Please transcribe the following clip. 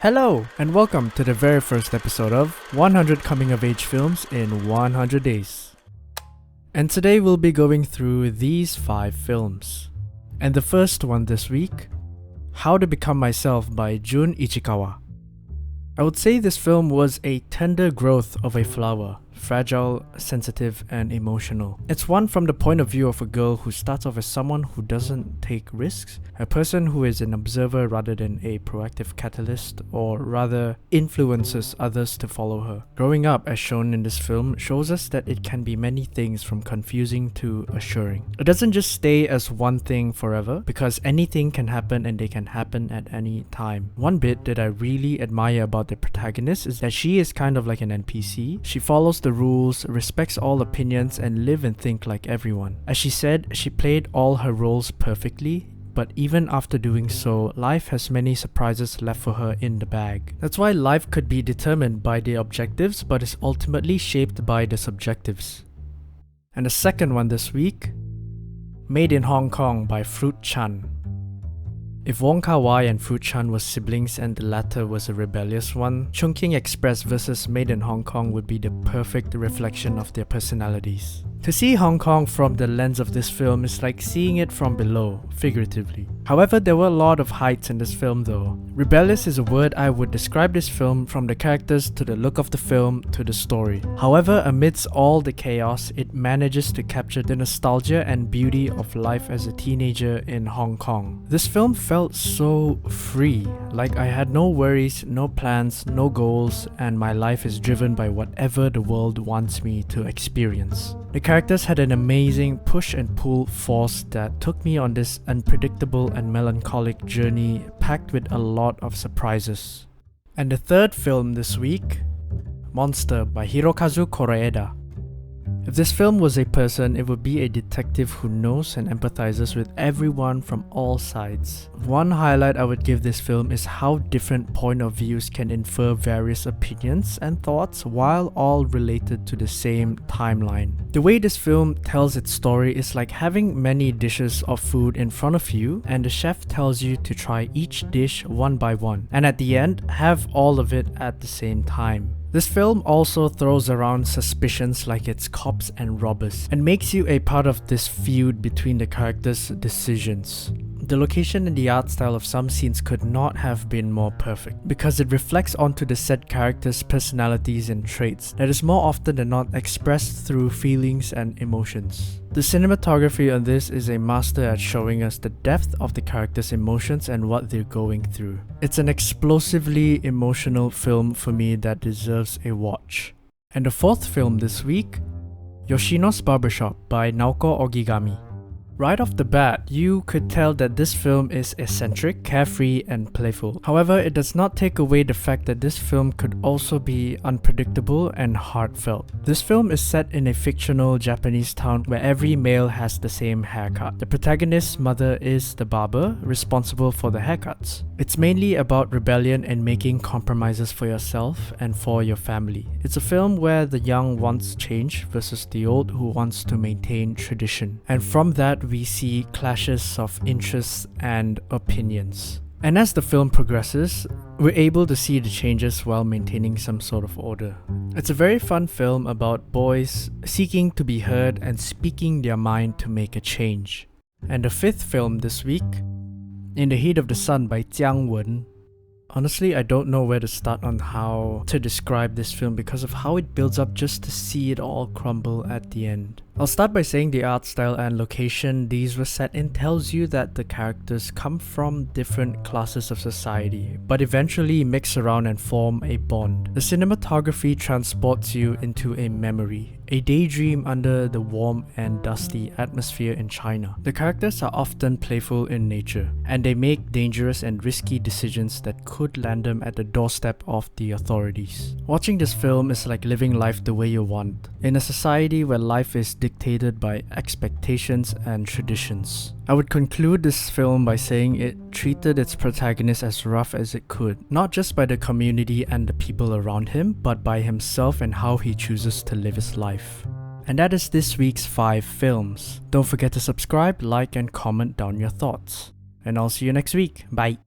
Hello, and welcome to the very first episode of 100 Coming of Age Films in 100 Days. And today we'll be going through these 5 films. And the first one this week, How to Become Myself by Jun Ichikawa. I would say this film was a tender growth of a flower, fragile, sensitive, and emotional. It's one from the point of view of a girl who starts off as someone who doesn't take risks, a person who is an observer rather than a proactive catalyst, or rather influences others to follow her. Growing up, as shown in this film, shows us that it can be many things from confusing to assuring. It doesn't just stay as one thing forever, because anything can happen and they can happen at any time. One bit that I really admire about the protagonist is that she is kind of like an NPC. She follows the rules, respects all opinions, and live and think like everyone. As she said, she played all her roles perfectly, but even after doing so, life has many surprises left for her in the bag. That's why life could be determined by the objectives, but is ultimately shaped by the subjectives. And the second one this week, Made in Hong Kong by Fruit Chan. If Wong Kar-wai and Fruit Chan were siblings and the latter was a rebellious one, Chungking Express vs Made in Hong Kong would be the perfect reflection of their personalities. To see Hong Kong from the lens of this film is like seeing it from below, figuratively. However, there were a lot of heights in this film though. Rebellious is a word I would describe this film, from the characters to the look of the film to the story. However, amidst all the chaos, it manages to capture the nostalgia and beauty of life as a teenager in Hong Kong. This film felt so free, like I had no worries, no plans, no goals, and my life is driven by whatever the world wants me to experience. The characters had an amazing push and pull force that took me on this unpredictable and melancholic journey packed with a lot of surprises. And the third film this week, Monster by Hirokazu Kore-eda. If this film was a person, it would be a detective who knows and empathizes with everyone from all sides. One highlight I would give this film is how different point of views can infer various opinions and thoughts while all related to the same timeline. The way this film tells its story is like having many dishes of food in front of you, and the chef tells you to try each dish one by one, and at the end, have all of it at the same time. This film also throws around suspicions like it's cops and robbers, and makes you a part of this feud between the characters' decisions. The location and the art style of some scenes could not have been more perfect, because it reflects onto the said characters' personalities and traits that is more often than not expressed through feelings and emotions. The cinematography on this is a master at showing us the depth of the characters' emotions and what they're going through. It's an explosively emotional film for me that deserves a watch. And the fourth film this week, Yoshino's Barbershop by Naoko Ogigami. Right off the bat, you could tell that this film is eccentric, carefree, and playful. However, it does not take away the fact that this film could also be unpredictable and heartfelt. This film is set in a fictional Japanese town where every male has the same haircut. The protagonist's mother is the barber, responsible for the haircuts. It's mainly about rebellion and making compromises for yourself and for your family. It's a film where the young wants change versus the old who wants to maintain tradition. And from that, we see clashes of interests and opinions. And as the film progresses, we're able to see the changes while maintaining some sort of order. It's a very fun film about boys seeking to be heard and speaking their mind to make a change. And the fifth film this week, In the Heat of the Sun by Jiang Wen. Honestly, I don't know where to start on how to describe this film because of how it builds up just to see it all crumble at the end. I'll start by saying the art style and location these were set in tells you that the characters come from different classes of society, but eventually mix around and form a bond. The cinematography transports you into a memory, a daydream under the warm and dusty atmosphere in China. The characters are often playful in nature, and they make dangerous and risky decisions that could land them at the doorstep of the authorities. Watching this film is like living life the way you want, in a society where life is dictated by expectations and traditions. I would conclude this film by saying it treated its protagonist as rough as it could, not just by the community and the people around him, but by himself and how he chooses to live his life. And that is this week's 5 films. Don't forget to subscribe, like, and comment down your thoughts. And I'll see you next week. Bye!